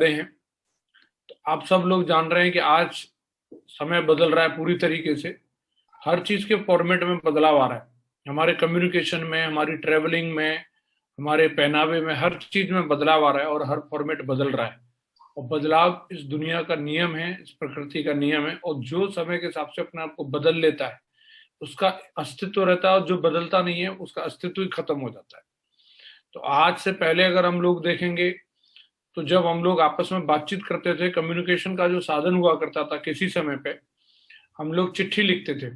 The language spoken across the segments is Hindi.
फायदे हैं। तो आप सब लोग जान रहे हैं कि आज समय बदल रहा है पूरी तरीके से, हर चीज के फॉर्मेट में बदलाव आ रहा है, हमारे कम्युनिकेशन में, हमारी ट्रेवलिंग में, हमारे पहनावे में, हर चीज में बदलाव आ रहा है और हर फॉर्मेट बदल रहा है। और बदलाव इस दुनिया का नियम है, इस प्रकृति का नियम है, और जो समय के हिसाब से अपने आप को बदल लेता है उसका अस्तित्व रहता है, और जो बदलता नहीं है उसका अस्तित्व ही खत्म हो जाता है। तो आज से पहले अगर हम लोग देखेंगे तो जब हम लोग आपस में बातचीत करते थे, कम्युनिकेशन का जो साधन हुआ करता था, किसी समय पे हम लोग चिट्ठी लिखते थे।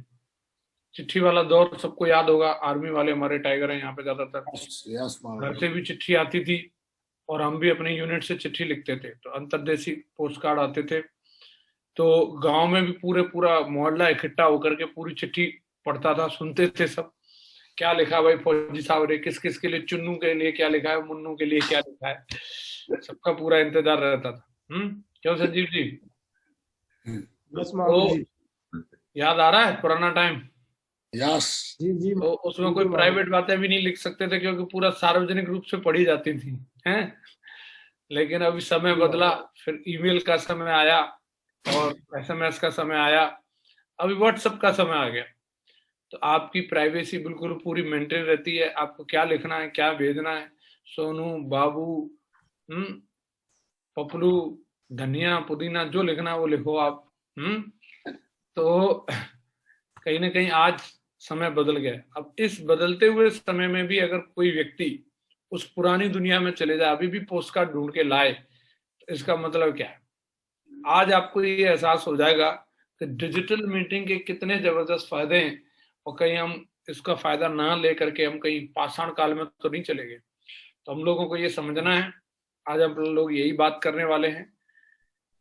चिट्ठी वाला दौर सबको याद होगा, आर्मी वाले हमारे टाइगर हैं यहाँ पे, ज्यादातर घर से भी चिट्ठी आती थी और हम भी अपने यूनिट से चिट्ठी लिखते थे। तो अंतर्देशीय पोस्ट कार्ड आते थे, तो गांव में भी पूरा मोहल्ला इकट्ठा होकर के पूरी चिट्ठी पढ़ता था, सुनते थे सब, क्या लिखा भाई फौजी साहब ने, किस किस के लिए, चुन्नू के लिए क्या लिखा है, मुन्नू के लिए क्या लिखा है, सबका पूरा इंतजार रहता था। क्यों संजीव जी? बस तो याद आ रहा है पुराना टाइम? यस जी जी। तो उसमें कोई प्राइवेट बातें भी नहीं लिख सकते थे क्योंकि पूरा सार्वजनिक रूप से पढ़ी जाती थी, हैं? लेकिन अभी समय बदला, फिर ईमेल का समय आया और एसएमएस का समय आया, अभी व्हाट्सएप का समय आ गया। तो आपकी प्राइवेसी बिल्कुल पूरी मेंटेन रहती है, आपको क्या लिखना है, क्या भेजना है, सोनू, बाबू, पपलू, धनिया, पुदीना, जो लिखना है वो लिखो आप। तो कहीं ना कहीं आज समय बदल गया। अब इस बदलते हुए समय में भी अगर कोई व्यक्ति उस पुरानी दुनिया में चले जाए, अभी भी पोस्ट कार्ड ढूंढ के लाए, तो इसका मतलब क्या है? आज आपको ये एहसास हो जाएगा कि डिजिटल मीटिंग के कितने जबरदस्त फायदे हैं, और कहीं हम इसका फायदा ना लेकर के हम कहीं पाषाण काल में तो नहीं चले गए। तो हम लोगों को ये समझना है, आज हम लोग यही बात करने वाले हैं।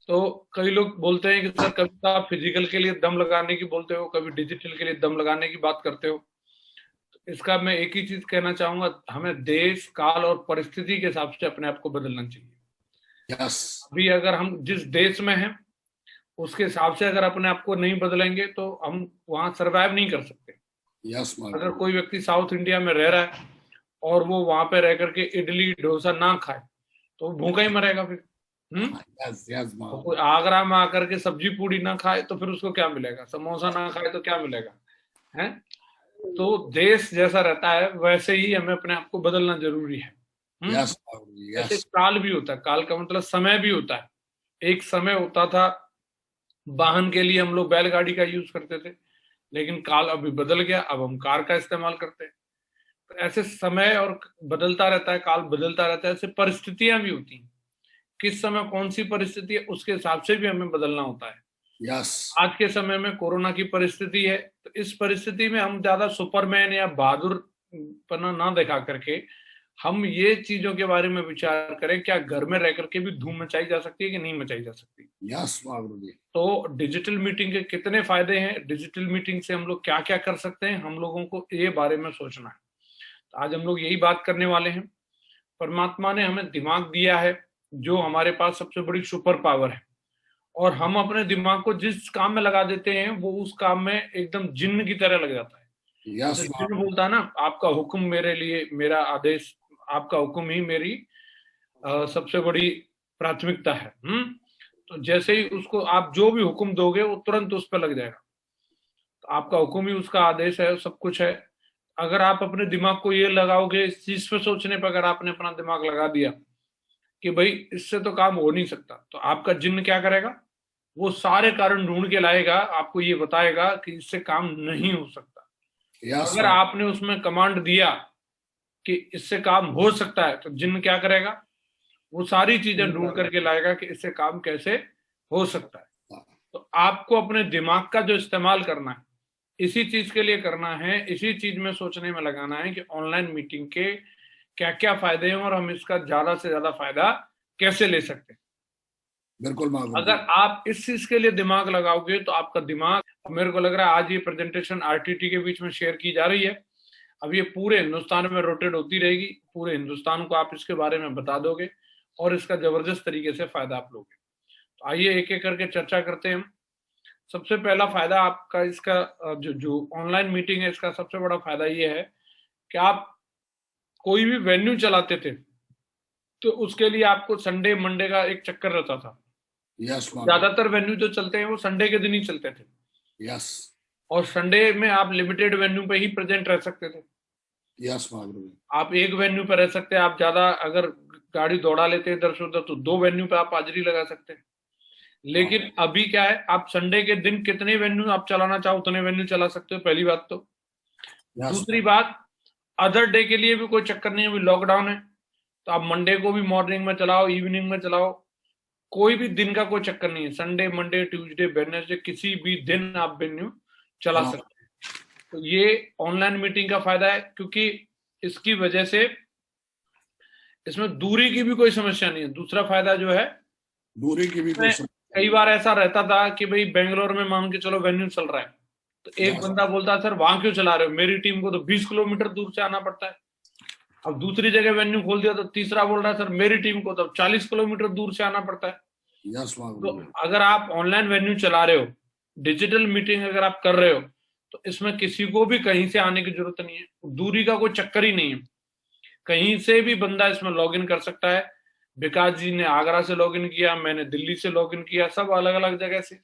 तो कई लोग बोलते हैं कि सर कभी तो आप फिजिकल के लिए दम लगाने की बोलते हो, कभी डिजिटल के लिए दम लगाने की बात करते हो। तो इसका मैं एक ही चीज कहना चाहूंगा, हमें देश, काल और परिस्थिति के हिसाब से अपने आप को बदलना चाहिए। यस अभी अगर हम जिस देश में हैं उसके हिसाब से अगर अपने आप को नहीं बदलेंगे तो हम वहां सरवाइव नहीं कर सकते। यस अगर कोई व्यक्ति साउथ इंडिया में रह रहा है और वो वहां पे रह करके इडली डोसा ना खाए तो वो भूखा ही मरेगा फिर। यस यस तो कोई आगरा में आकर के सब्जी पूड़ी ना खाए तो फिर उसको क्या मिलेगा, समोसा ना खाए तो क्या मिलेगा, है? तो देश जैसा रहता है वैसे ही हमें अपने आप को बदलना जरूरी है। यस ऐसे यस काल भी होता है, काल का मतलब समय भी होता है। एक समय होता था वाहन के लिए हम लोग बैलगाड़ी का यूज करते थे, लेकिन काल अभी बदल गया, अब हम कार का इस्तेमाल करते हैं। तो ऐसे समय और बदलता रहता है, काल बदलता रहता है, ऐसे परिस्थितियां भी होती हैं। किस समय कौन सी परिस्थिति है उसके हिसाब से भी हमें बदलना होता है। यस आज के समय में कोरोना की परिस्थिति है, तो इस परिस्थिति में हम ज्यादा सुपरमैन या बहादुर पना ना दिखा करके हम ये चीजों के बारे में विचार करें, क्या घर में रह करके भी धूम मचाई जा सकती है कि नहीं मचाई जा सकती। यस महागुरु जी। तो डिजिटल मीटिंग के कितने फायदे हैं, डिजिटल मीटिंग से हम लोग क्या क्या कर सकते हैं, हम लोगों को ये बारे में सोचना है। तो आज हम लोग यही बात करने वाले हैं। परमात्मा ने हमें दिमाग दिया है जो हमारे पास सबसे बड़ी सुपर पावर है, और हम अपने दिमाग को जिस काम में लगा देते हैं वो उस काम में एकदम जिन्न की तरह लग जाता है। यस जैसे जिन्न बोलता है ना, आपका हुक्म मेरे लिए, मेरा आदेश, आपका हुक्म ही मेरी सबसे बड़ी प्राथमिकता है। तो जैसे ही उसको आप जो भी हुक्म दोगे वो तुरंत उस पर लग जाएगा। तो आपका हुक्म ही उसका आदेश है, सब कुछ है। अगर आप अपने दिमाग को ये लगाओगे, इस चीज पे सोचने पर अगर आपने अपना दिमाग लगा दिया कि भाई इससे तो काम हो नहीं सकता, तो आपका जिन्न क्या करेगा, वो सारे कारण ढूंढ के लाएगा, आपको ये बताएगा कि इससे काम नहीं हो सकता। यस अगर आपने उसमें कमांड दिया कि इससे काम हो सकता है, तो जिन्न क्या करेगा, वो सारी चीजें ढूंढ करके लाएगा कि इससे काम कैसे हो सकता है। तो आपको अपने दिमाग का जो इस्तेमाल करना है, इसी चीज के लिए करना है, इसी चीज में सोचने में लगाना है कि ऑनलाइन मीटिंग के क्या क्या फायदे हैं और हम इसका ज्यादा से ज्यादा फायदा कैसे ले सकते हैं। बिल्कुल महागुरु जी। अगर आप इस चीज के लिए दिमाग लगाओगे तो आपका दिमाग, मेरे को लग रहा है आज ये प्रेजेंटेशन आरटीटी के बीच में शेयर की जा रही है, अब ये पूरे हिंदुस्तान में रोटेट होती रहेगी, पूरे हिंदुस्तान को आप इसके बारे में बता दोगे और इसका जबरदस्त तरीके से फायदा आप लोगे। तो आइए एक एक करके चर्चा करते हैं। सबसे पहला फायदा आपका इसका जो जो ऑनलाइन मीटिंग है, इसका सबसे बड़ा फायदा ये है कि आप कोई भी वेन्यू चलाते थे, तो उसके लिए आपको संडे मंडे का एक चक्कर रहता था। यस महागुरु ज्यादातर वेन्यू जो चलते हैं वो संडे के दिन ही चलते थे, यस और संडे में आप लिमिटेड वेन्यू पे ही प्रेजेंट रह सकते थे। यस महागुरु आप एक वेन्यू पे रह सकते हैं, आप ज्यादा अगर गाड़ी दौड़ा लेते हैं इधर से उधर तो 2 वेन्यू पे आप हाजिरी लगा सकते हैं। लेकिन अभी क्या है, आप संडे के दिन कितने वेन्यू आप चलाना चाहो उतने वेन्यू चला सकते हो, पहली बात तो। यस दूसरी बात, अदर डे के लिए भी कोई चक्कर नहीं है, अभी लॉकडाउन है, तो आप मंडे को भी मॉर्निंग में चलाओ, इवनिंग में चलाओ, कोई भी दिन का कोई चक्कर नहीं है। संडे मंडे ट्यूसडे वेडनेसडे किसी भी दिन आप वेन्यू चला हाँ। सकते हैं। तो ये ऑनलाइन मीटिंग का फायदा है, क्योंकि इसकी वजह से इसमें दूरी की भी कोई समस्या नहीं है। दूसरा फायदा जो है, दूरी की भी कोई कई बार ऐसा रहता था कि भाई बेंगलोर में मान के चलो वेन्यू चल रहा है, तो एक बंदा बोलता सर वहां क्यों चला रहे हो, मेरी टीम को तो 20 किलोमीटर दूर से आना पड़ता है। अब दूसरी जगह वेन्यू खोल दिया तो तीसरा बोल रहा है सर मेरी टीम को तो 40 किलोमीटर दूर से आना पड़ता है। यस तो अगर आप ऑनलाइन वेन्यू चला रहे हो, डिजिटल मीटिंग अगर आप कर रहे हो, तो इसमें किसी को भी कहीं से आने की जरूरत नहीं है, दूरी का कोई चक्कर ही नहीं है। कहीं से भी बंदा इसमें लॉग इन कर सकता है। विकास जी ने आगरा से लॉग इन किया, मैंने दिल्ली से लॉग इन किया, सब अलग अलग जगह से,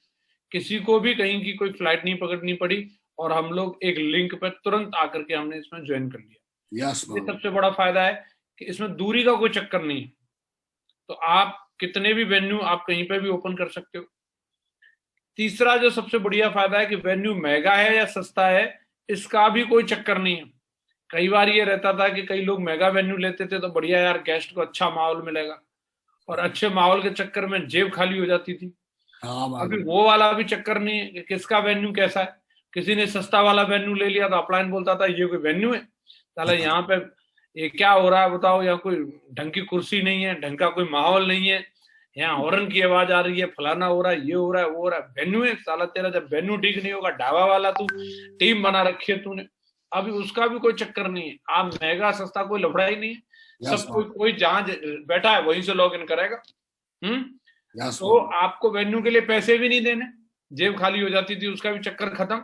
किसी को भी कहीं की कोई फ्लाइट नहीं पकड़नी पड़ी, और हम लोग एक लिंक पे तुरंत आकर के हमने इसमें ज्वाइन कर लिया। यस ये सबसे बड़ा फायदा है कि इसमें दूरी का कोई चक्कर नहीं है। तो आप कितने भी वेन्यू आप कहीं पे भी ओपन कर सकते हो। तीसरा जो सबसे बढ़िया फायदा है कि वेन्यू महंगा है या सस्ता है, इसका भी कोई चक्कर नहीं है। कई बार ये रहता था कि कई लोग महंगा वेन्यू लेते थे तो बढ़िया यार गेस्ट को अच्छा माहौल मिलेगा, और अच्छे माहौल के चक्कर में जेब खाली हो जाती थी। अभी वो वाला भी चक्कर नहीं है कि किसका वेन्यू कैसा है। किसी ने सस्ता वाला वेन्यू ले लिया तो अपलाइन बोलता था ये कोई वेन्यू है, साला यहाँ पे ये क्या हो रहा है बताओ, यहाँ कोई ढंग की कुर्सी नहीं है, ढंग का कोई माहौल नहीं है, यहाँ हॉर्न की आवाज आ रही है, फलाना हो रहा है, ये हो रहा है, वो हो रहा है। वेन्यू है साला तेरा, जब वेन्यू ठीक नहीं होगा, ढाबा वाला तू टीम बना रखी है तूने, अभी उसका भी कोई चक्कर नहीं है। आप महंगा सस्ता कोई लफड़ा ही नहीं है, सब कोई जहां बैठा है वहीं से लॉग इन करेगा। तो आपको वेन्यू के लिए पैसे भी नहीं देने, जेब खाली हो जाती थी, उसका भी चक्कर खत्म।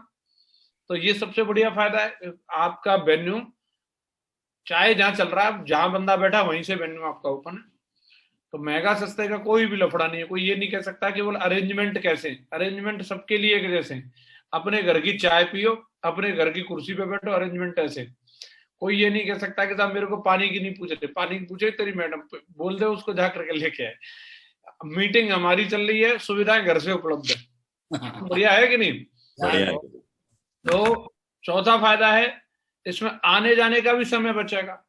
तो ये सबसे बढ़िया फायदा है, आपका वेन्यू चाहे जहां चल रहा है, जहां बंदा बैठा वहीं से वेन्यू आपका ओपन है। तो महंगा सस्ते का कोई भी लफड़ा नहीं है। कोई ये नहीं कह सकता कि बोल अरेंजमेंट कैसे, अरेंजमेंट सबके लिए एक जैसे। अपने घर की चाय पियो, अपने घर की कुर्सी पे बैठो, अरेंजमेंट ऐसे। कोई ये नहीं कह सकता कि साहब मेरे को पानी की नहीं पूछ रहे, पानी की पूछे तेरी मैडम, बोल दे उसको जा करके लेके आए। मीटिंग हमारी चल रही है, सुविधाएं घर से उपलब्ध है। बढ़िया है कि नहीं। तो चौथा फायदा है, इसमें आने जाने का भी समय बचेगा।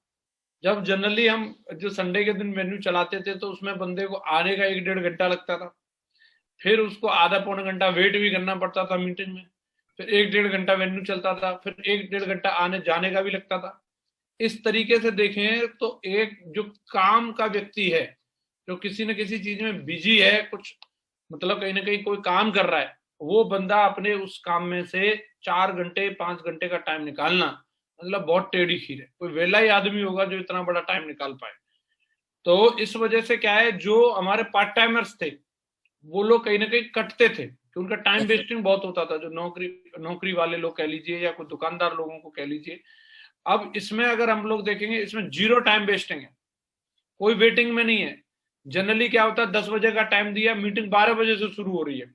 जब जनरली हम जो संडे के दिन मेन्यू चलाते थे तो उसमें बंदे को आने का 1-1.5 घंटा लगता था, फिर उसको आधा पौना घंटा वेट भी करना पड़ता था मीटिंग में, फिर 1-1.5 घंटा वेन्यू चलता था, फिर 1-1.5 घंटा आने जाने का भी लगता था। इस तरीके से देखें तो एक जो काम का व्यक्ति है, जो किसी न किसी चीज में बिजी है, कुछ मतलब कहीं ना कहीं कोई काम कर रहा है, वो बंदा अपने उस काम में से 4 घंटे 5 घंटे का टाइम निकालना मतलब बहुत टेढ़ी खीर है। कोई वेला ही आदमी होगा जो इतना बड़ा टाइम निकाल पाए। तो इस वजह से क्या है, जो हमारे पार्ट टाइमर्स थे वो लोग कहीं ना कहीं कटते थे, कि उनका टाइम वेस्टिंग बहुत होता था। जो नौकरी वाले लोग कह लीजिए या कोई दुकानदार लोगों को कह लीजिए। अब इसमें अगर हम लोग देखेंगे, इसमें 0 टाइम वेस्टिंग है, कोई वेटिंग में नहीं है। जनरली क्या होता है, 10 बजे का टाइम दिया, मीटिंग 12 बजे से शुरू हो रही है।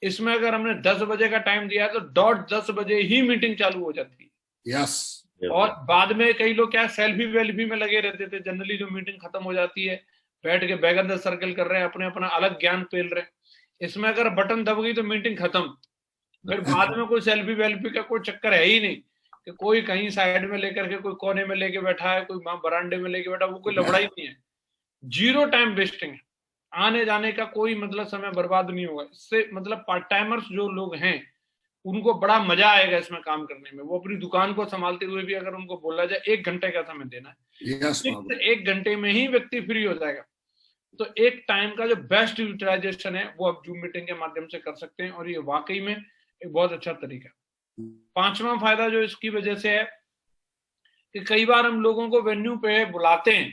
इसमें अगर हमने 10 बजे का टाइम दिया है तो डॉट 10 बजे ही मीटिंग चालू हो जाती है। यस। और बाद में कई लोग क्या सेल्फी वेल्फी में लगे रहते थे। जनरली जो मीटिंग खत्म हो जाती है, बैठ के बैगन सर्कल कर रहे हैं, अपने अपना अलग ज्ञान पेल रहे हैं। इसमें अगर बटन दब गई तो मीटिंग खत्म, फिर बाद में कोई सेल्फी वेल्फी का कोई चक्कर है ही नहीं, कि कोई कहीं साइड में लेकर के कोई कोने में लेके बैठा है, कोई वहां बरांडे में लेके बैठा, वो कोई लफड़ा ही नहीं है। 0 टाइम वेस्टिंग है, आने जाने का कोई मतलब समय बर्बाद नहीं होगा। इससे मतलब पार्ट टाइमर्स जो लोग हैं उनको बड़ा मजा आएगा इसमें काम करने में। वो अपनी दुकान को संभालते हुए भी अगर उनको बोला जाए 1 घंटे का समय देना है, तो 1 घंटे में ही व्यक्ति फ्री हो जाएगा। तो एक टाइम का जो बेस्ट यूटिलाइजेशन है वो आप जूम मीटिंग के माध्यम से कर सकते हैं, और ये वाकई में एक बहुत अच्छा तरीका है। 5वां फायदा जो इसकी वजह से है कि कई बार हम लोगों को वेन्यू पे बुलाते हैं,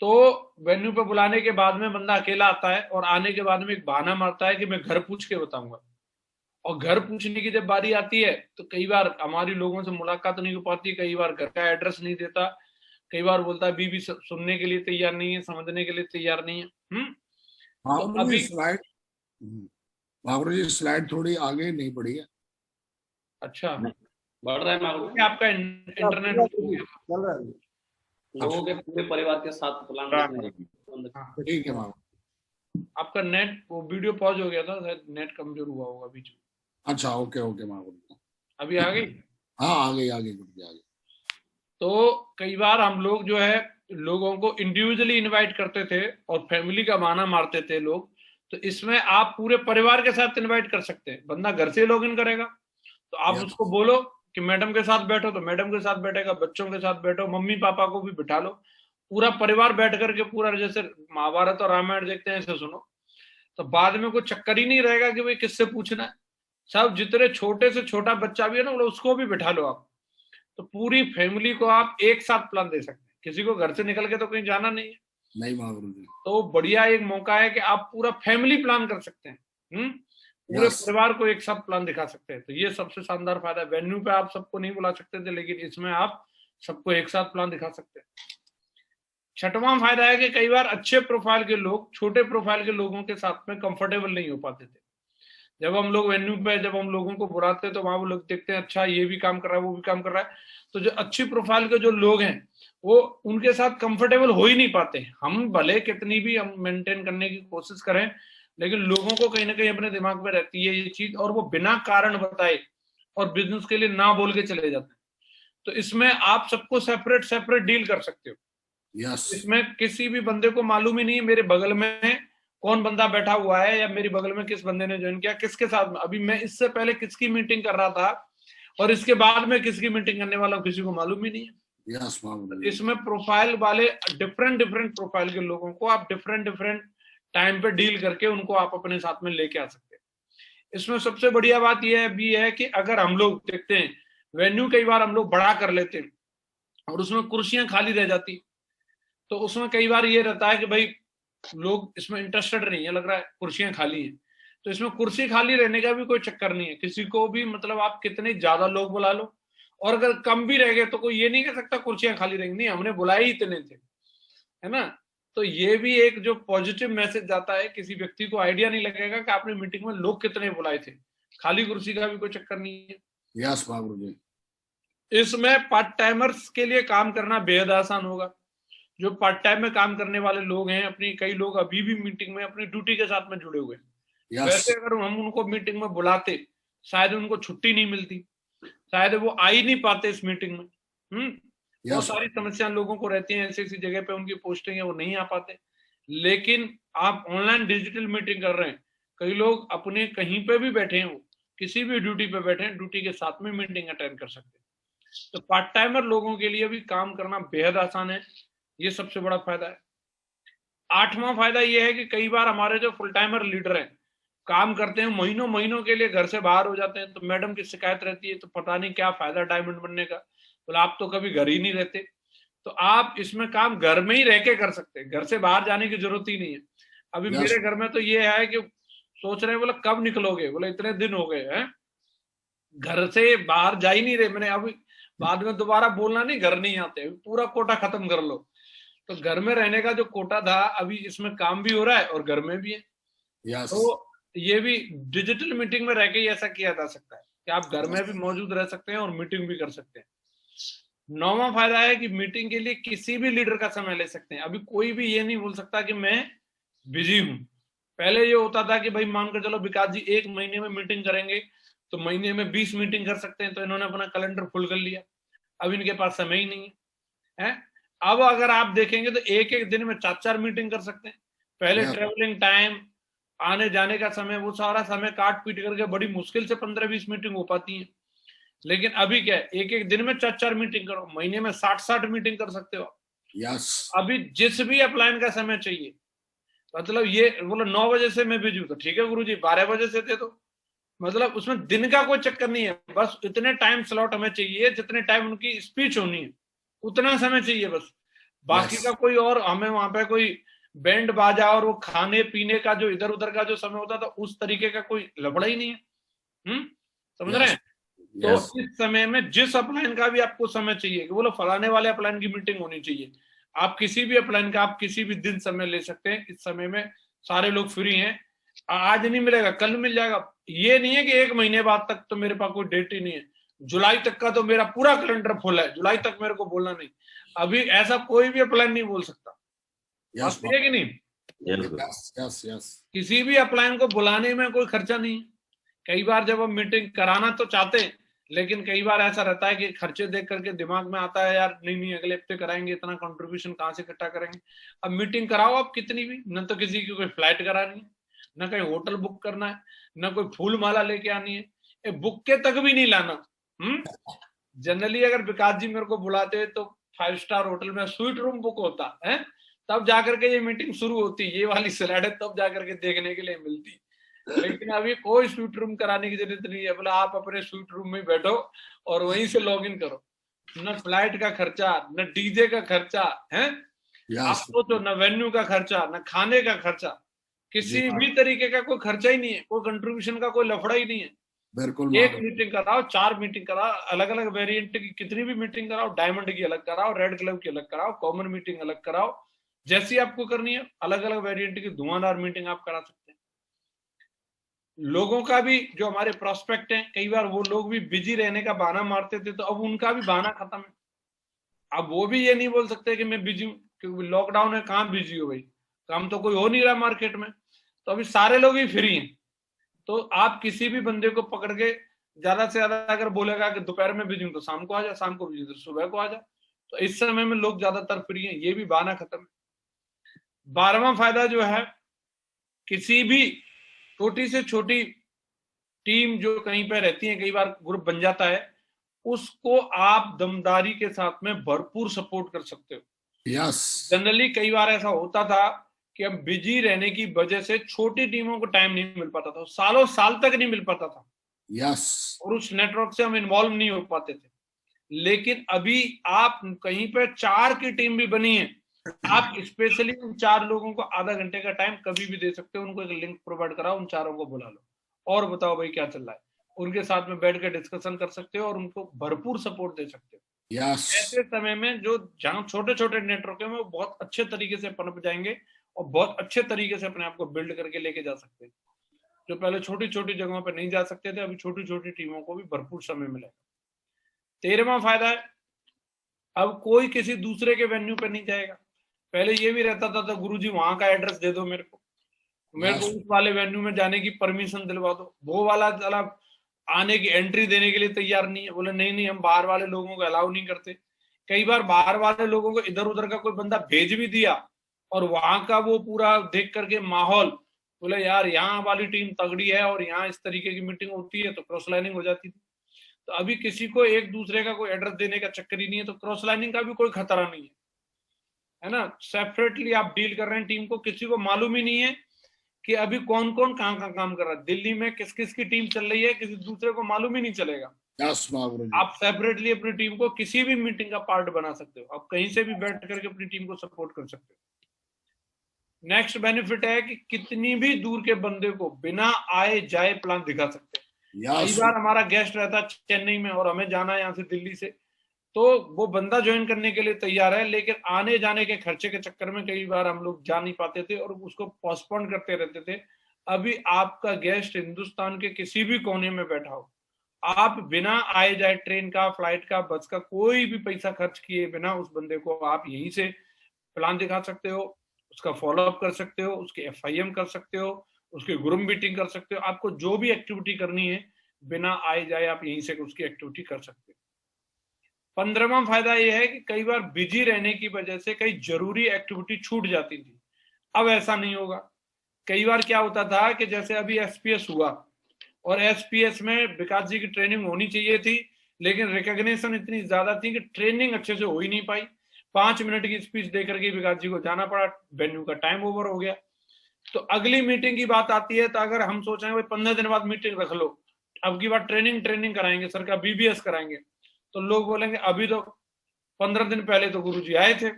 तो वेन्यू पे बुलाने के बाद में बंदा अकेला आता है, और आने के बाद में एक बहाना मारता है कि मैं घर पूछ के बताऊंगा। और घर पूछने की जब बारी आती है तो कई बार हमारी लोगों से मुलाकात नहीं हो पाती, कई बार घर का एड्रेस नहीं देता, कई बार बोलता है बीवी सुनने के लिए तैयार नहीं है, समझने के लिए तैयार नहीं है। तो महागुरु जी अभी स्लाइड, महागुरु जी स्लाइड थोड़ी आगे नहीं बढ़ी है। अच्छा, बढ़ रहा है महागुरु। आपका इंटरनेट चल रहा है। लोगों के पूरे परिवार के साथ प्लान हाँ, ठीक है महागुरु। आपका नेट वो वीडियो पॉज हो गया था, शायद नेट कमजोर हुआ होगा बीच में। अच्छा, ओके ओके महागुरु। अभी आ गई। हाँ आ गई गुरु जी, आ गई। तो कई बार हम लोग जो है लोगों को इंडिविजुअली इनवाइट करते थे और फैमिली का बहाना मारते थे लोग। तो इसमें आप पूरे परिवार के साथ इनवाइट कर सकते हैं। बंदा घर से लॉग इन करेगा तो आप उसको बोलो कि मैडम के साथ बैठो, तो मैडम के साथ बैठेगा, बच्चों के साथ बैठो, मम्मी पापा को भी बिठा लो, पूरा परिवार बैठ करके पूरा जैसे महाभारत और रामायण देखते हैं ऐसे सुनो। तो बाद में कोई चक्कर ही नहीं रहेगा कि भाई किससे पूछना है। सब जितने छोटे से छोटा बच्चा भी है ना उसको भी बिठा लो आप। तो पूरी फैमिली को आप एक साथ प्लान दे सकते हैं। किसी को घर से निकल के तो कहीं जाना नहीं है। नहीं महागुरु जी। तो बढ़िया एक मौका है कि आप पूरा फैमिली प्लान कर सकते हैं। पूरे परिवार को एक साथ प्लान दिखा सकते हैं। तो ये सबसे शानदार फायदा है। वेन्यू पे आप सबको नहीं बुला सकते थे, लेकिन इसमें आप सबको एक साथ प्लान दिखा सकते हैं। छठवां फायदा है कि कई बार अच्छे प्रोफाइल के लोग छोटे प्रोफाइल के लोगों के साथ में कंफर्टेबल नहीं हो पाते थे। जब हम लोग वेन्यू पे जब हम लोगों को बुलाते हैं तो वहां वो लोग देखते हैं अच्छा ये भी काम कर रहा है, वो भी काम कर रहा है। तो जो अच्छी प्रोफाइल के जो लोग हैं वो उनके साथ कंफर्टेबल हो ही नहीं पाते। हम भले कितनी भी हम मेंटेन करने की कोशिश करें, लेकिन लोगों को कहीं ना कहीं अपने दिमाग में रहती है ये चीज, और वो बिना कारण बताए और बिजनेस के लिए ना बोल के चले जाते हैं। तो इसमें आप सबको सेपरेट सेपरेट डील कर सकते हो। इसमें किसी भी बंदे को मालूम ही नहीं है मेरे बगल में कौन बंदा बैठा हुआ है या मेरी बगल में किस बंदे ने ज्वाइन किया, किसके साथ। अभी मैं इससे पहले किसकी मीटिंग कर रहा था और इसके बाद में किसकी मीटिंग करने वाला हूं, किसी को मालूम ही नहीं है। इसमें प्रोफाइल वाले डिफरेंट प्रोफाइल के लोगों को आप डिफरेंट टाइम पे डील करके उनको आप अपने साथ में लेके आ सकते हैं। इसमें सबसे बढ़िया बात यह भी है कि अगर हम लोग देखते हैं वेन्यू कई बार हम लोग बड़ा कर लेते हैं और उसमें कुर्सियां खाली रह जाती, तो उसमें कई बार ये रहता है कि भाई लोग इसमें इंटरेस्टेड नहीं है, लग रहा है कुर्सियां खाली हैं। तो इसमें कुर्सी खाली रहने का भी कोई चक्कर नहीं है। किसी को भी मतलब आप कितने ज्यादा लोग बुला लो, और अगर कम भी रह गए तो कोई ये नहीं कह सकता कुर्सियां खाली रहेंगी, नहीं हमने बुलाए ही इतने थे, है ना। तो ये भी एक जो पॉजिटिव मैसेज जाता है, किसी व्यक्ति को आइडिया नहीं लगेगा कि आपने मीटिंग में लोग कितने बुलाए थे। खाली कुर्सी का भी कोई चक्कर नहीं है। यस महागुरु जी। इसमें पार्ट टाइमर्स के लिए काम करना बेहद आसान होगा। जो पार्ट टाइम में काम करने वाले लोग हैं, अपनी कई लोग अभी भी मीटिंग में अपनी ड्यूटी के साथ में जुड़े हुए हैं। वैसे अगर हम उनको मीटिंग में बुलाते शायद उनको छुट्टी नहीं मिलती, शायद वो आ ही नहीं पाते इस मीटिंग में। बहुत सारी समस्या लोगों को रहती हैं, ऐसी ऐसी जगह पे उनकी पोस्टिंग है वो नहीं आ पाते। लेकिन आप ऑनलाइन डिजिटल मीटिंग कर रहे हैं, कई लोग अपने कहीं पे भी बैठे हो, किसी भी ड्यूटी पे बैठे हैं, ड्यूटी के साथ में मीटिंग अटेंड कर सकते हैं। तो पार्ट टाइमर लोगों के लिए भी काम करना बेहद आसान है। ये सबसे बड़ा फायदा है। आठवां फायदा ये है कि कई बार हमारे जो फुल टाइमर लीडर हैं, काम करते हैं महीनों महीनों के लिए घर से बाहर हो जाते हैं, तो मैडम की शिकायत रहती है तो पता नहीं क्या फायदा डायमंड बनने का, बोला आप तो कभी घर ही नहीं रहते। तो आप इसमें काम घर में ही रह के कर सकते हैं, घर से बाहर जाने की जरूरत ही नहीं है। अभी मेरे घर में तो ये है कि सोच रहे हैं बोला कब निकलोगे, बोले इतने दिन हो गए हैं घर से बाहर जा ही नहीं रहे। मैंने अभी बाद में दोबारा बोलना नहीं, घर नहीं आते, पूरा कोटा खत्म कर लो। तो घर में रहने का जो कोटा था अभी इसमें काम भी हो रहा है और घर में भी है। तो ये भी डिजिटल मीटिंग में रह के ऐसा किया जा सकता है कि आप घर में भी मौजूद रह सकते हैं और मीटिंग भी कर सकते हैं। नौवां फायदा है कि मीटिंग के लिए किसी भी लीडर का समय ले सकते हैं। अभी कोई भी ये नहीं बोल सकता कि मैं बिजी हूं। पहले ये होता था कि भाई मानकर चलो विकास जी 1 महीने में मीटिंग करेंगे तो महीने में 20 मीटिंग कर सकते हैं, तो इन्होंने अपना कैलेंडर फुल कर लिया, अब इनके पास समय ही नहीं है। अब अगर आप देखेंगे तो एक एक दिन में 4-4 मीटिंग कर सकते हैं। पहले ट्रेवलिंग टाइम, आने जाने का समय, वो सारा समय काट पीट करके बड़ी मुश्किल से 15-20 मीटिंग हो पाती है। लेकिन अभी क्या है, एक एक दिन में 4-4 मीटिंग करो, महीने में 60-60 मीटिंग कर सकते हो। अभी जिस भी अपलाइन का समय चाहिए, मतलब ये बोलो 9 बजे से मैं बिजी हूं तो ठीक है गुरुजी 12 बजे से दे दो, मतलब उसमें दिन का कोई चक्कर नहीं है। बस इतने टाइम स्लॉट हमें चाहिए जितने टाइम उनकी स्पीच होनी है, उतना समय चाहिए बस। बाकी का कोई और हमें वहां पे कोई बैंड बाजा और वो खाने पीने का जो इधर उधर का जो समय होता था उस तरीके का कोई लफड़ा ही नहीं है। समझ रहे हैं। तो Yes. इस समय में जिस अपलाइन का भी आपको समय चाहिए कि बोलो फलाने वाले अपलाइन की मीटिंग होनी चाहिए, आप किसी भी अपलाइन का आप किसी भी दिन समय ले सकते हैं। इस समय में सारे लोग फ्री हैं। आज नहीं मिलेगा कल मिल जाएगा। ये नहीं है कि 1 महीने बाद तक तो मेरे पास कोई डेट ही नहीं है। जुलाई तक का तो मेरा पूरा कैलेंडर फुल है, जुलाई तक मेरे को बोलना नहीं। अभी ऐसा कोई भी अपलाइन नहीं बोल सकता। Yes. बात सही है कि नहीं? Yes, Guru. Yes. Yes. Yes. किसी भी अपलाइन को बुलाने में कोई खर्चा नहीं है। कई बार जब हम मीटिंग कराना तो चाहते हैं, लेकिन कई बार ऐसा रहता है कि खर्चे देख करके दिमाग में आता है यार नहीं अगले हफ्ते कराएंगे, इतना कंट्रीब्यूशन कहाँ से इकट्ठा करेंगे। अब मीटिंग कराओ आप कितनी भी, न तो किसी की कोई फ्लाइट करानी है, न कहीं होटल बुक करना है, न कोई फूल माला लेके आनी है, बुक के तक भी नहीं लाना। जनरली अगर विकास जी मेरे को बुलाते हैं तो 5 स्टार होटल में स्वीट रूम बुक होता है, तब जाकर के ये मीटिंग शुरू होती। ये वाली स्लाइड तब जाकर के देखने के लिए मिलती। लेकिन अभी कोई स्वीट रूम कराने की जरूरत नहीं है। बोला आप अपने स्वीट रूम में बैठो और वहीं से लॉग इन करो। न फ्लाइट का खर्चा, न डीजे का खर्चा है, Yes. आपको तो न वेन्यू का खर्चा, न खाने का खर्चा, किसी भी तरीके का कोई खर्चा ही नहीं है। कोई कंट्रीब्यूशन का कोई लफड़ा ही नहीं है। बिल्कुल एक मीटिंग कराओ, 4 मीटिंग कराओ, अलग अलग वेरिएंट की कितनी भी मीटिंग कराओ, डायमंड की अलग कराओ, रेड क्लब की अलग कराओ, कॉमन मीटिंग अलग कराओ, जैसी आपको करनी है। अलग अलग वेरिएंट की धुआंधार मीटिंग आप करा सकते हैं। लोगों का भी जो हमारे प्रोस्पेक्ट हैं, कई बार वो लोग भी बिजी रहने का बहाना मारते थे, तो अब उनका भी बहाना खत्म है। अब वो भी ये नहीं बोल सकते कि मैं बिजी हूँ, क्योंकि लॉकडाउन है, कहाँ बिजी हो भाई, काम तो कोई हो नहीं रहा मार्केट में। तो अभी सारे लोग ही फ्री हैं। तो आप किसी भी बंदे को पकड़ के ज्यादा से ज्यादा अगर बोलेगा कि दोपहर में बिजी हूं तो शाम को आ जा, शाम को बिजी तो सुबह को आ जा। तो इस समय में लोग ज्यादातर फ्री हैं, ये भी बहाना खत्म है। 12वां फायदा जो है, किसी भी छोटी से छोटी टीम जो कहीं पे रहती है, कई बार ग्रुप बन जाता है, उसको आप दमदारी के साथ में भरपूर सपोर्ट कर सकते हो। Yes. जनरली कई बार ऐसा होता था कि हम बिजी रहने की वजह से छोटी टीमों को टाइम नहीं मिल पाता था, सालों साल तक नहीं मिल पाता था, Yes. और उस नेटवर्क से हम इन्वॉल्व नहीं हो पाते थे। लेकिन अभी आप कहीं पे 4 की टीम भी बनी है, आप स्पेशली उन 4 लोगों को आधा घंटे का टाइम कभी भी दे सकते हो। उनको एक लिंक प्रोवाइड कराओ, उन 4 को बुला लो और बताओ भाई क्या चल रहा है। उनके साथ में बैठ के डिस्कशन कर सकते हो और उनको भरपूर सपोर्ट दे सकते हो। Yes. ऐसे समय में जो जहां छोटे छोटे नेटवर्क है वो बहुत अच्छे तरीके से पनप जाएंगे और बहुत अच्छे तरीके से अपने आप को बिल्ड करके लेके जा सकते हैं। जो पहले छोटी छोटी जगहों पर नहीं जा सकते थे, अभी छोटी छोटी टीमों को भी भरपूर समय मिलेगा। 13वां फायदा है, अब कोई किसी दूसरे के वेन्यू पे नहीं जाएगा। पहले ये भी रहता था तो गुरुजी वहां का एड्रेस दे दो मेरे को उस वाले वेन्यू में जाने की परमिशन दिलवा दो। वो वाला चला आने की एंट्री देने के लिए तैयार नहीं है, बोले नहीं हम बाहर वाले लोगों को अलाउ नहीं करते। कई बार बाहर वाले लोगों को इधर उधर का कोई बंदा भेज भी दिया और वहां का वो पूरा देख करके माहौल, बोले यार यहाँ वाली टीम तगड़ी है और यहाँ इस तरीके की मीटिंग होती है, तो क्रॉस लाइनिंग हो जाती थी। तो अभी किसी को एक दूसरे का कोई एड्रेस देने का चक्कर ही नहीं है, तो क्रॉस लाइनिंग का भी कोई खतरा नहीं है ना। सेपरेटली आप डील कर रहे हैं टीम को, किसी को मालूम ही नहीं है कि अभी कौन कौन कहाँ काम कर रहा है, दिल्ली में किस किस की टीम चल रही है, किसी दूसरे को मालूम ही नहीं चलेगा। Yes, महागुरु जी. आप सेपरेटली अपनी टीम को किसी भी मीटिंग का पार्ट बना सकते हो, आप कहीं से भी बैठ करके अपनी टीम को सपोर्ट कर सकते हो। नेक्स्ट बेनिफिट है कि कितनी भी दूर के बंदे को बिना आए जाए प्लान दिखा सकते हैं। कई Yes. बार हमारा गेस्ट रहता है चेन्नई में और हमें जाना है यहाँ से दिल्ली से, तो वो बंदा ज्वाइन करने के लिए तैयार है, लेकिन आने जाने के खर्चे के चक्कर में कई बार हम लोग जा नहीं पाते थे और उसको पोस्टपोन करते रहते थे। अभी आपका गेस्ट हिंदुस्तान के किसी भी कोने में बैठा हो, आप बिना आए जाए ट्रेन का, फ्लाइट का, बस का कोई भी पैसा खर्च किए बिना उस बंदे को आप यहीं से प्लान दिखा सकते हो, उसका फॉलोअप कर सकते हो, उसके FIM कर सकते हो, उसकी ग्रुप मीटिंग कर सकते हो। आपको जो भी एक्टिविटी करनी है बिना आए जाए आप यहीं से उसकी एक्टिविटी कर सकते हो। 15वां फायदा यह है कि कई बार बिजी रहने की वजह से कई जरूरी एक्टिविटी छूट जाती थी, अब ऐसा नहीं होगा। कई बार क्या होता था कि जैसे अभी SPS हुआ और SPS में विकास जी की ट्रेनिंग होनी चाहिए थी, लेकिन रिकॉग्निशन इतनी ज्यादा थी कि ट्रेनिंग अच्छे से हो ही नहीं पाई। 5 मिनट की स्पीच देकर के विकास जी को जाना पड़ा, वेन्यू का टाइम ओवर हो गया। तो अगली मीटिंग की बात आती है, तो अगर हम सोचेंगे भाई 15 दिन बाद मीटिंग रख लो, अब की बार ट्रेनिंग कराएंगे सर का, BBS कराएंगे, तो लोग बोलेंगे अभी तो 15 दिन पहले तो गुरुजी आए थे,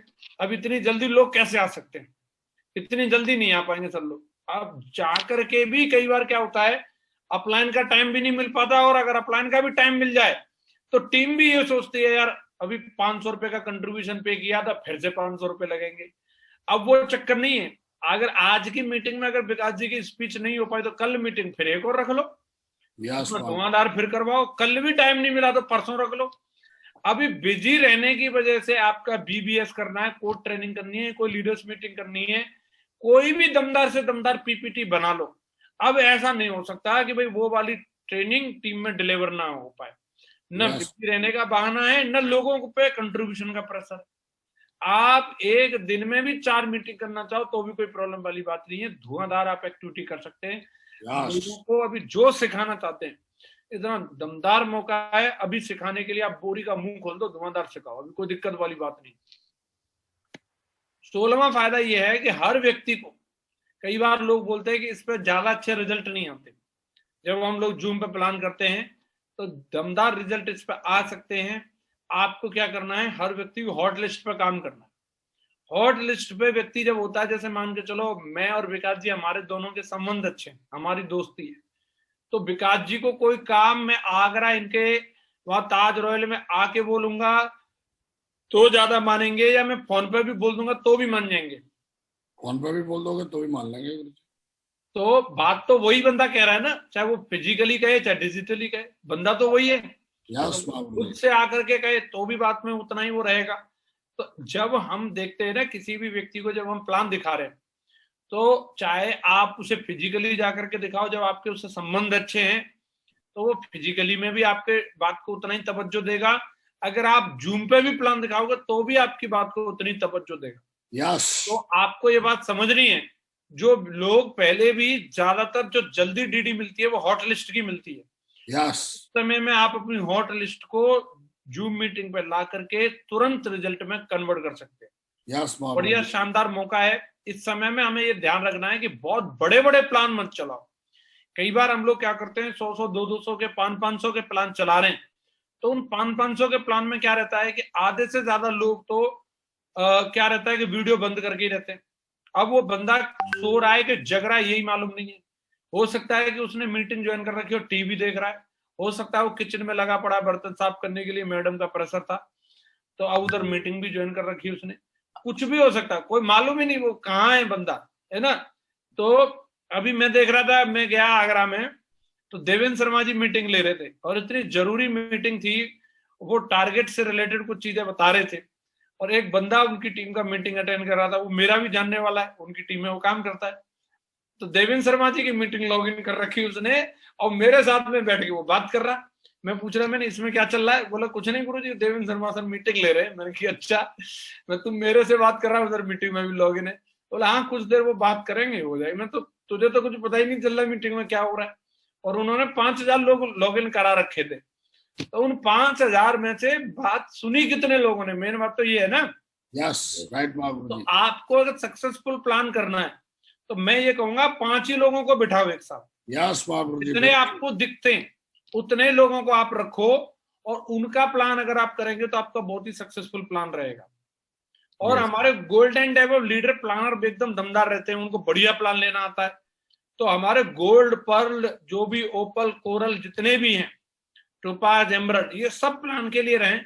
अब इतनी जल्दी लोग कैसे आ सकते हैं, इतनी जल्दी नहीं आ पाएंगे सर लोग। अब जाकर के भी कई बार क्या होता है, अपलाइन का टाइम भी नहीं मिल पाता, और अगर अपलाइन का भी टाइम मिल जाए तो टीम भी ये सोचती है यार अभी 500 रुपए का कंट्रीब्यूशन पे किया था, फिर से 500 रुपए लगेंगे। अब वो चक्कर नहीं है। अगर आज की मीटिंग में अगर विकास जी की स्पीच नहीं हो पाई तो कल मीटिंग फिर एक और रख लो, यस धुआंधार फिर करवाओ। कल भी टाइम नहीं मिला तो परसों रख लो। अभी बिजी रहने की वजह से आपका बीबीएस करना है, कोड ट्रेनिंग करनी है, कोई लीडर्स मीटिंग करनी है, कोई भी दमदार से दमदार पीपीटी बना लो। अब ऐसा नहीं हो सकता कि भाई वो वाली ट्रेनिंग टीम में डिलीवर ना हो पाए। न बिजी रहने का बहाना है, न लोगों पे कंट्रीब्यूशन का प्रेशर। आप एक दिन में भी 4 मीटिंग करना चाहो तो भी कोई प्रॉब्लम वाली बात नहीं है। धुआंधार आप एक्टिविटी कर सकते हैं। लोगों को अभी जो सिखाना चाहते हैं, इतना दमदार मौका है अभी सिखाने के लिए। आप बोरी का मुंह खोल दो, धुआंधार सिखाओ, अभी कोई दिक्कत वाली बात नहीं। 16वां फायदा यह है कि हर व्यक्ति को, कई बार लोग बोलते हैं कि इस पर ज्यादा अच्छे रिजल्ट नहीं आते। जब हम लोग जूम पे प्लान करते हैं तो दमदार रिजल्ट इस पर आ सकते हैं। आपको क्या करना है, हर व्यक्ति को हॉट लिस्ट पे काम करना है। हॉट लिस्ट पे व्यक्ति जब होता है, जैसे मान के चलो मैं और विकास जी, हमारे दोनों के संबंध अच्छे हैं, हमारी दोस्ती है, तो विकास जी को कोई काम मैं आगरा इनके वहां ताज रॉयल में आके बोलूंगा तो ज्यादा मानेंगे, या मैं फोन पे भी बोल दूंगा तो भी मान जाएंगे? फोन पे भी बोल दोगे तो भी मान लेंगे। तो बात तो वही बंदा कह रहा है ना, चाहे वो फिजिकली कहे चाहे डिजिटली कहे, बंदा तो वही है। खुद से आकर के कहे तो भी बात में उतना ही वो रहेगा। तो जब हम देखते हैं ना किसी भी व्यक्ति को, जब हम प्लान दिखा रहे हैं, तो चाहे आप उसे फिजिकली जाकर के दिखाओ, जब आपके उससे संबंध अच्छे हैं तो वो फिजिकली में भी आपके बात को उतना ही तवज्जो देगा। अगर आप जूम पे भी प्लान दिखाओगे तो भी आपकी बात को उतनी तवज्जो देगा। तो आपको ये बात समझनी है, जो लोग पहले भी, ज्यादातर जो जल्दी डीडी मिलती है वो हॉट लिस्ट की मिलती है। इस समय में आप अपनी हॉट लिस्ट को जूम मीटिंग पे ला करके तुरंत रिजल्ट में कन्वर्ट कर सकते हैं। बढ़िया शानदार मौका है। इस समय में हमें ये ध्यान रखना है कि बहुत बड़े बड़े प्लान मत चलाओ। कई बार हम लोग क्या करते हैं, 100 200 के 500 के प्लान चला रहे हैं, तो उन 500 के प्लान में क्या रहता है कि आधे से ज्यादा लोग तो क्या रहता है कि वीडियो बंद करके ही रहते हैं। अब वो बंदा सो रहा है कि जग रहा है यही मालूम नहीं है। हो सकता है कि उसने मीटिंग ज्वाइन कर रखी हो, टीवी देख रहा है, हो सकता है वो किचन में लगा पड़ा बर्तन साफ करने के लिए, मैडम का प्रेशर था तो अब उधर मीटिंग भी ज्वाइन कर रखी उसने। कुछ भी हो सकता है, कोई मालूम ही नहीं वो कहाँ है बंदा, है ना। तो अभी मैं देख रहा था, मैं गया आगरा में तो देवेंद्र शर्मा जी मीटिंग ले रहे थे, और इतनी जरूरी मीटिंग थी, वो टारगेट से रिलेटेड कुछ चीजें बता रहे थे, और एक बंदा उनकी टीम का मीटिंग अटेंड कर रहा था, वो मेरा भी जानने वाला है, उनकी टीम में वो काम करता है। तो देवेंद्र शर्मा जी की मीटिंग लॉग इन कर रखी उसने, और मेरे साथ में बैठ के वो बात कर रहा। मैं पूछ रहा, मैंने इसमें क्या चल रहा है? बोला कुछ नहीं गुरुजी, देवेंद्र शर्मा सर मीटिंग ले रहे हैं। मैंने कहा अच्छा, मैं तुम मेरे से बात कर रहा हूँ, उधर मीटिंग में भी लॉग इन है। बोला हाँ कुछ देर वो बात करेंगे, हो जाएगी। मैं तो तुझे तो कुछ पता ही नहीं चल रहा मीटिंग में क्या हो रहा है। और उन्होंने 5000 लोग लॉग इन करा रखे थे, तो उन 5000 में से बात सुनी कितने लोगों ने? मेन बात तो ये है ना। राइट। तो आपको अगर सक्सेसफुल प्लान करना है तो मैं ये कहूंगा 5 ही लोगों को बिठाओ एक साथ। जितने आपको दिखते हैं उतने लोगों को आप रखो, और उनका प्लान अगर आप करेंगे तो आपका बहुत ही सक्सेसफुल प्लान रहेगा। और हमारे golden type of leader planner एकदम दमदार रहते हैं, उनको बढ़िया प्लान लेना आता है। तो हमारे गोल्ड, पर्ल, जो भी ओपल, कोरल जितने भी हैं, टोपाज, एमरल्ड, ये सब प्लान के लिए रहें।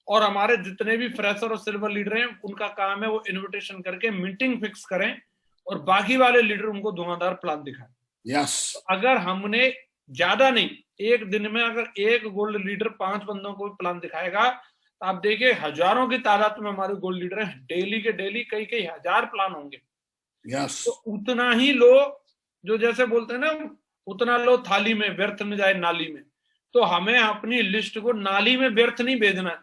और हमारे जितने भी फ्रेशर और सिल्वर लीडर हैं, उनका काम है वो इनविटेशन करके मीटिंग फिक्स करें, और बाकी वाले लीडर उनको धुआंधार प्लान दिखाएं। तो अगर हमने ज्यादा नहीं, एक दिन में अगर एक गोल्ड लीडर 5 बंदों को प्लान दिखाएगा, तो आप देखिए हजारों की तादाद में हमारे गोल्ड लीडर हैं, डेली के डेली कई कई हजार प्लान होंगे। तो उतना ही लो, जो जैसे बोलते हैं ना, उतना लो थाली में, व्यर्थ न जाए नाली में। तो हमें अपनी लिस्ट को नाली में व्यर्थ नहीं भेजना है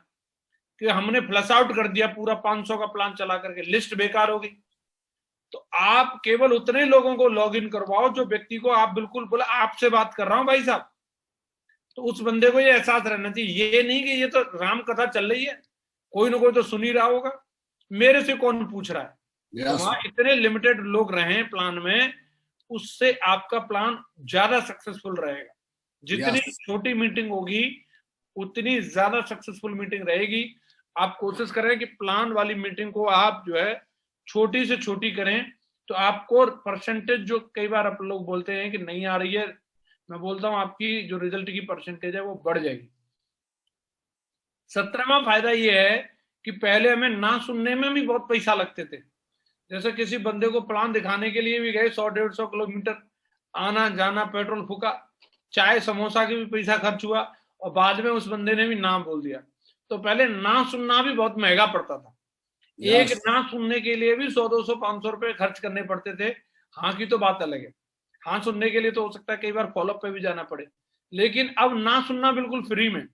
कि हमने फ्लश आउट कर दिया पूरा 500 का प्लान चला करके, लिस्ट बेकार होगी। तो आप केवल उतने लोगों को लॉग इन करवाओ जो व्यक्ति को आप बिल्कुल बोला आपसे बात कर रहा हूं भाई साहब, तो उस बंदे को ये एहसास रहना चाहिए। ये नहीं कि ये तो राम कथा चल रही है, कोई ना कोई तो सुन ही रहा होगा, मेरे से कौन पूछ रहा है। तो वहां इतने लिमिटेड लोग रहे प्लान में, उससे आपका प्लान ज्यादा सक्सेसफुल रहेगा। जितनी छोटी मीटिंग होगी उतनी ज्यादा सक्सेसफुल मीटिंग रहेगी। आप कोशिश करें कि प्लान वाली मीटिंग को आप जो है छोटी से छोटी करें, तो आपको परसेंटेज, जो कई बार आप लोग बोलते हैं कि नहीं आ रही है, मैं बोलता हूं आपकी जो रिजल्ट की परसेंटेज है वो बढ़ जाएगी। 17वां फायदा ये है कि पहले हमें ना सुनने में भी बहुत पैसा लगते थे। जैसे किसी बंदे को प्लान दिखाने के लिए भी गए 100-150 किलोमीटर आना जाना, पेट्रोल फूका, चाय समोसा की भी पैसा खर्च हुआ और बाद में उस बंदे ने भी ना बोल दिया। तो पहले ना सुनना भी बहुत महंगा पड़ता था। एक ना सुनने के लिए भी 100-200-500 रुपए खर्च करने पड़ते थे। हाँ की तो बात अलग है, हाँ सुनने के लिए तो हो सकता है कई बार फॉलोअप पे भी जाना पड़े, लेकिन अब ना सुनना बिल्कुल फ्री में।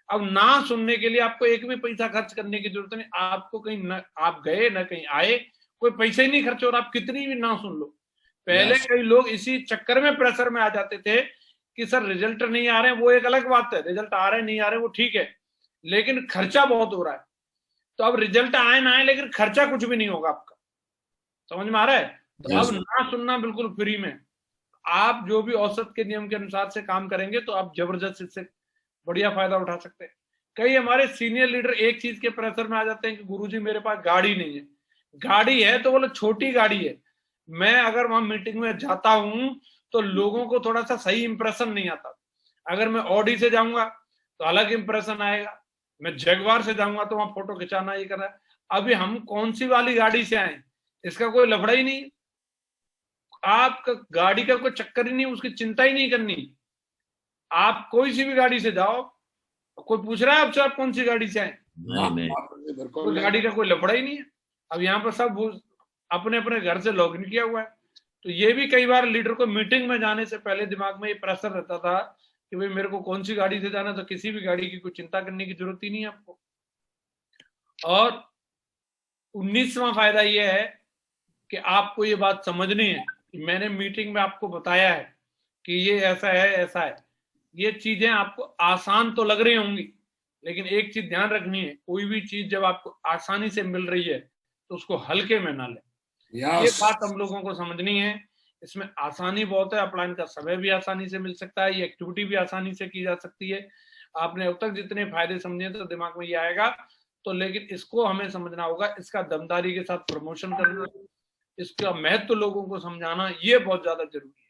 अब ना सुनने के लिए आपको एक भी पैसा खर्च करने की जरूरत नहीं। आपको कहीं न आप गए न कहीं आए, कोई पैसे ही नहीं खर्च हो रहा, आप कितनी भी ना सुन लो। पहले कई लोग इसी चक्कर में प्रेशर में आ जाते थे कि सर रिजल्ट नहीं आ रहे हैं, वो एक अलग बात है, रिजल्ट आ रहे नहीं आ रहे वो ठीक है, लेकिन खर्चा बहुत हो रहा है। तो अब रिजल्ट आए ना आए लेकिन खर्चा कुछ भी नहीं होगा आपका, समझ में आ रहा है। तो अब ना सुनना बिल्कुल फ्री में। आप जो भी औसत के नियम के अनुसार से काम करेंगे तो आप जबरदस्त इससे बढ़िया फायदा उठा सकते हैं। कई हमारे सीनियर लीडर एक चीज के प्रेशर में आ जाते हैं कि गुरुजी मेरे पास गाड़ी नहीं है। गाड़ी है तो बोलो छोटी गाड़ी है, मैं अगर वहां मीटिंग में जाता हूं तो लोगों को थोड़ा सा सही इंप्रेशन नहीं आता। अगर मैं ऑडी से जाऊंगा तो अलग इंप्रेशन आएगा, मैं जगवार से जाऊंगा तो वहां फोटो खिंचाना ये करना। अभी हम कौन सी वाली गाड़ी से आए इसका कोई लफड़ा ही नहीं, आपका गाड़ी का कोई चक्कर ही नहीं, उसकी चिंता ही नहीं करनी। आप कोई सी भी गाड़ी से जाओ, कोई पूछ रहा है आपसे आप कौन सी गाड़ी से आए, तो गाड़ी का कोई लफड़ा ही नहीं है। अब यहाँ पर सब अपने अपने घर से लॉगिन किया हुआ है। तो ये भी कई बार लीडर को मीटिंग में जाने से पहले दिमाग में ये प्रेशर रहता था कि भाई मेरे को कौन सी गाड़ी से जाना, तो किसी भी गाड़ी की कोई चिंता करने की जरूरत ही नहीं है आपको। और 19वां फायदा ये है कि आपको ये बात समझनी है कि मैंने मीटिंग में आपको बताया है कि ये ऐसा है ऐसा है। ये चीजें आपको आसान तो लग रही होंगी, लेकिन एक चीज ध्यान रखनी है, कोई भी चीज जब आपको आसानी से मिल रही है तो उसको हल्के में ना ले। ये बात हम लोगों को समझनी है। इसमें आसानी बहुत है, अपलाइन का समय भी आसानी से मिल सकता है, ये एक्टिविटी भी आसानी से की जा सकती है। आपने अब तक जितने फायदे समझे तो दिमाग में ये आएगा, तो लेकिन इसको हमें समझना होगा, इसका दमदारी के साथ प्रमोशन करना, इसका महत्व लोगों को समझाना, ये बहुत ज्यादा जरूरी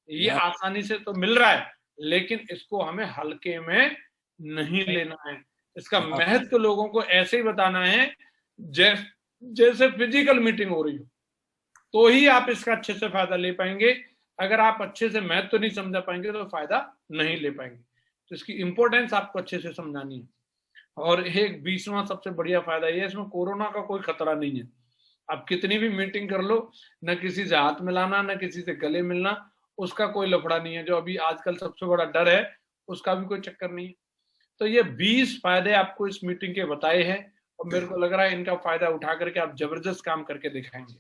है। ये आसानी से तो मिल रहा है लेकिन इसको हमें हल्के में नहीं लेना है। इसका महत्व लोगों को ऐसे ही बताना है जैसे फिजिकल मीटिंग हो रही हो, तो ही आप इसका अच्छे से फायदा ले पाएंगे। अगर आप अच्छे से महत्व नहीं समझा पाएंगे तो फायदा नहीं ले पाएंगे। तो इसकी इंपॉर्टेंस आपको अच्छे से समझानी है। और एक 20वां सबसे बढ़िया फायदा ये है, इसमें कोरोना का कोई खतरा नहीं है। आप कितनी भी मीटिंग कर लो, न किसी से हाथ मिलाना न किसी से गले मिलना, उसका कोई लफड़ा नहीं है। जो अभी आजकल सबसे बड़ा डर है उसका भी कोई चक्कर नहीं है। तो ये 20 फायदे आपको इस मीटिंग के बताए हैं और मेरे को लग रहा है इनका फायदा उठा करके आप जबरदस्त काम करके दिखाएंगे।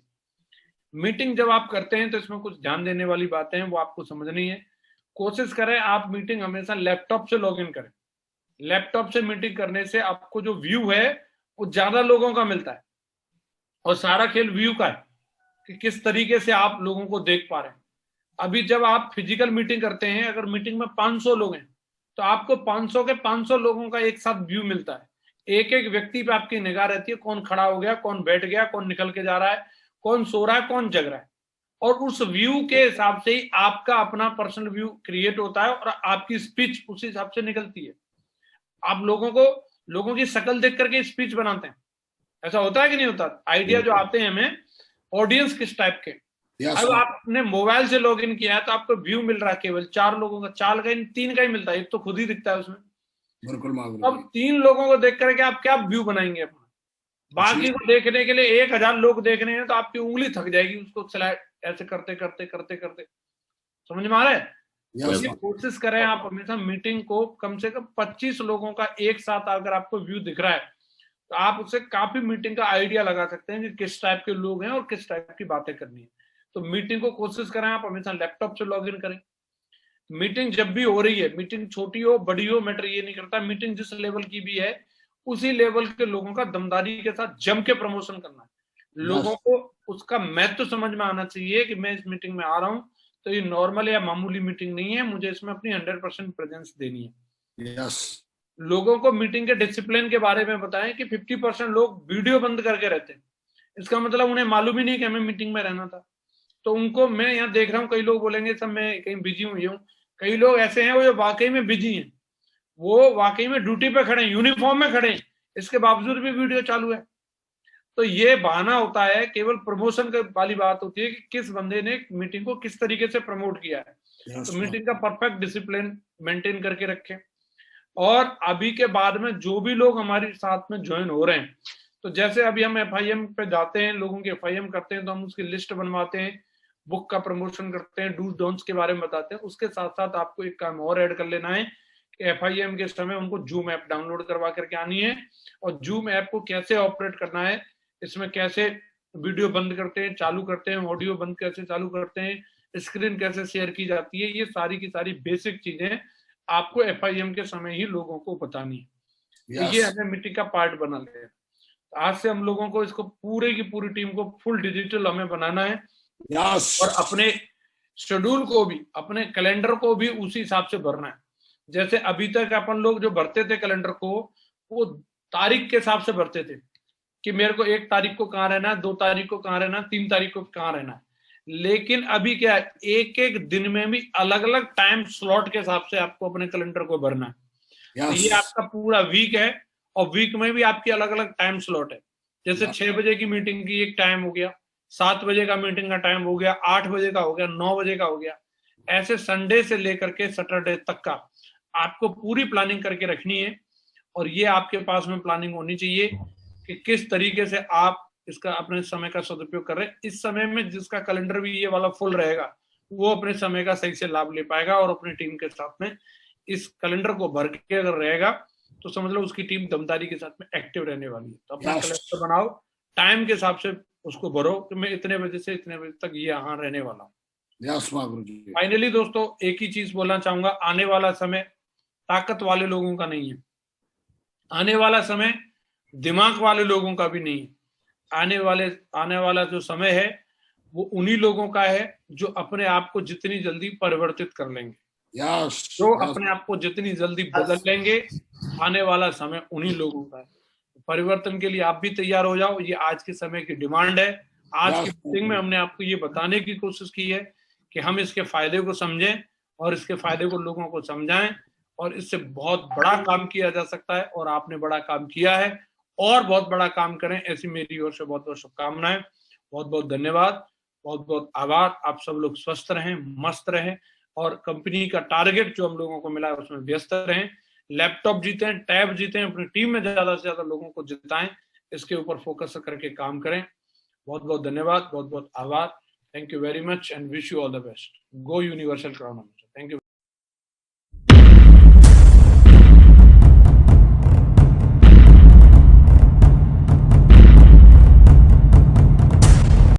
मीटिंग जब आप करते हैं तो इसमें कुछ ध्यान देने वाली बातें हैं, वो आपको समझनी है। कोशिश करें आप मीटिंग हमेशा लैपटॉप से लॉग इन करें। लैपटॉप से मीटिंग करने से आपको जो व्यू है वो ज्यादा लोगों का मिलता है और सारा खेल व्यू का है कि किस तरीके से आप लोगों को देख पा रहे हैं। अभी जब आप फिजिकल मीटिंग करते हैं, अगर मीटिंग में 500 लोग हैं तो आपको 500 के 500 लोगों का एक साथ व्यू मिलता है। एक एक व्यक्ति पे आपकी निगाह रहती है, कौन खड़ा हो गया, कौन बैठ गया, कौन निकल के जा रहा है, कौन सो रहा है, कौन जग रहा है। और उस व्यू के हिसाब से ही आपका अपना पर्सनल व्यू क्रिएट होता है और आपकी स्पीच उस हिसाब से निकलती है। आप लोगों की शक्ल देख करके स्पीच बनाते हैं, ऐसा होता है कि नहीं होता? आइडिया जो आते हैं हमें ऑडियंस किस टाइप के। अब आपने मोबाइल से लॉगिन किया है तो आपको व्यू मिल रहा है केवल 4 लोगों का, 4 का 3 का ही मिलता है, एक तो खुद ही दिखता है उसमें। अब 3 लोगों को देख करके आप क्या व्यू बनाएंगे अपना? बाकी को देखने के लिए 1000 लोग देख रहे हैं तो आपकी उंगली थक जाएगी उसको स्लाइड ऐसे करते करते करते करते। समझ में आ रहा है? कोशिश करें आप हमेशा मीटिंग को कम से कम 25 लोगों का एक साथ अगर आपको व्यू दिख रहा है तो आप उससे काफी मीटिंग का आइडिया लगा सकते हैं कि किस टाइप के लोग हैं और किस टाइप की बातें करनी है। तो मीटिंग को कोशिश करें आप हमेशा लैपटॉप से लॉग इन करें। मीटिंग जब भी हो रही है, मीटिंग छोटी हो बड़ी हो मैटर ये नहीं करता, मीटिंग जिस लेवल की भी है उसी लेवल के लोगों का दमदारी के साथ जम के प्रमोशन करना है। लोगों को उसका महत्व समझ में आना चाहिए कि मैं इस मीटिंग में आ रहा हूं तो ये नॉर्मल या मामूली मीटिंग नहीं है, मुझे इसमें अपनी 100% प्रेजेंस देनी है। लोगों को मीटिंग के डिसिप्लिन के बारे में बताएं कि 50% लोग वीडियो बंद करके रहते हैं, इसका मतलब उन्हें मालूम ही नहीं कि हमें मीटिंग में रहना था। तो उनको मैं यहाँ देख रहा हूँ, कई लोग बोलेंगे सब मैं कहीं बिजी हुई हूँ, कई लोग ऐसे हैं वो जो वाकई में बिजी हैं, वो वाकई में ड्यूटी पे खड़े हैं, यूनिफॉर्म में खड़े हैं, इसके बावजूद भी वीडियो चालू है। तो ये बहाना होता है, केवल प्रमोशन वाली बात होती है कि किस बंदे ने मीटिंग को किस तरीके से प्रमोट किया है। तो मीटिंग का परफेक्ट डिसिप्लिन मेंटेन करके रखें। और अभी के बाद में जो भी लोग हमारे साथ में ज्वाइन हो रहे हैं, तो जैसे अभी हम FIM पे जाते हैं, लोगों के FIM करते हैं, तो हम उसकी लिस्ट बनवाते हैं, बुक का प्रमोशन करते हैं, डूज डोंट्स के बारे में बताते हैं। उसके साथ साथ आपको एक काम और ऐड कर लेना है कि FIM के समय उनको जूम ऐप डाउनलोड करवा करके आनी है, और जूम ऐप को कैसे ऑपरेट करना है, इसमें कैसे वीडियो बंद करते हैं, चालू करते हैं, ऑडियो बंद कैसे चालू करते हैं, स्क्रीन कैसे शेयर की जाती है, ये सारी की सारी बेसिक चीजें आपको FIM के समय ही लोगों को बतानी है। तो ये हमें मीटिंग का पार्ट बना ले। आज से हम लोगों को इसको पूरे की पूरी टीम को फुल डिजिटल हमें बनाना है, और अपने शेड्यूल को भी, अपने कैलेंडर को भी उसी हिसाब से भरना है। जैसे अभी तक अपन लोग जो भरते थे कैलेंडर को, वो तारीख के हिसाब से भरते थे कि मेरे को 1 तारीख को कहाँ रहना है, 2 तारीख को कहाँ रहना है, 3 तारीख को कहाँ रहना है। लेकिन अभी क्या है, एक एक दिन में भी अलग अलग टाइम स्लॉट के हिसाब से आपको अपने कैलेंडर को भरना है। तो ये आपका पूरा वीक है, और वीक में भी आपकी अलग अलग टाइम स्लॉट है। जैसे 6 बजे की मीटिंग की एक टाइम हो गया, 7 बजे का मीटिंग का टाइम हो गया, 8 बजे का हो गया, 9 बजे का हो गया। ऐसे संडे से लेकर के सैटरडे तक का आपको पूरी प्लानिंग करके रखनी है, और ये आपके पास में प्लानिंग होनी चाहिए कि किस तरीके से आप इसका अपने समय का सदुपयोग कर रहे हैं। इस समय में जिसका कैलेंडर भी ये वाला फुल रहेगा, वो अपने समय का सही से लाभ ले पाएगा, और अपनी टीम के साथ में इस कैलेंडर को भर के अगर रहेगा, तो समझ लो उसकी टीम दमदारी के साथ में एक्टिव रहने वाली है। तो अपना कैलेंडर बनाओ, टाइम के हिसाब से उसको भरो कि मैं इतने बजे से इतने बजे तक ये यहाँ रहने वाला हूँ। फाइनली दोस्तों, एक ही चीज बोलना चाहूंगा, आने वाला समय ताकत वाले लोगों का नहीं है, आने वाला समय दिमाग वाले लोगों का भी नहीं है। आने वाला जो समय है वो उन्हीं लोगों का है जो अपने आप को जितनी जल्दी परिवर्तित कर लेंगे, जो अपने आप को जितनी जल्दी बदल लेंगे, आने वाला समय उन्हीं लोगों का है। परिवर्तन के लिए आप भी तैयार हो जाओ, ये आज के समय की डिमांड है। आज की मीटिंग में हमने आपको ये बताने की कोशिश की है कि हम इसके फायदे को समझें, और इसके फायदे को लोगों को समझाएं, और इससे बहुत बड़ा काम किया जा सकता है, और आपने बड़ा काम किया है, और बहुत बड़ा काम करें, ऐसी मेरी ओर से बहुत बहुत शुभकामनाएं। बहुत बहुत धन्यवाद, बहुत बहुत आभार। आप सब लोग स्वस्थ रहें, मस्त रहें, और कंपनी का टारगेट जो हम लोगों को मिला है उसमें व्यस्त रहें। लैपटॉप जीतें, टैब जीतें, अपनी टीम में ज्यादा से ज्यादा लोगों को जिताएं, इसके ऊपर फोकस करके काम करें। बहुत बहुत धन्यवाद, बहुत बहुत आभार। Thank you very much and wish you all the best. Go universal crown. Thank you.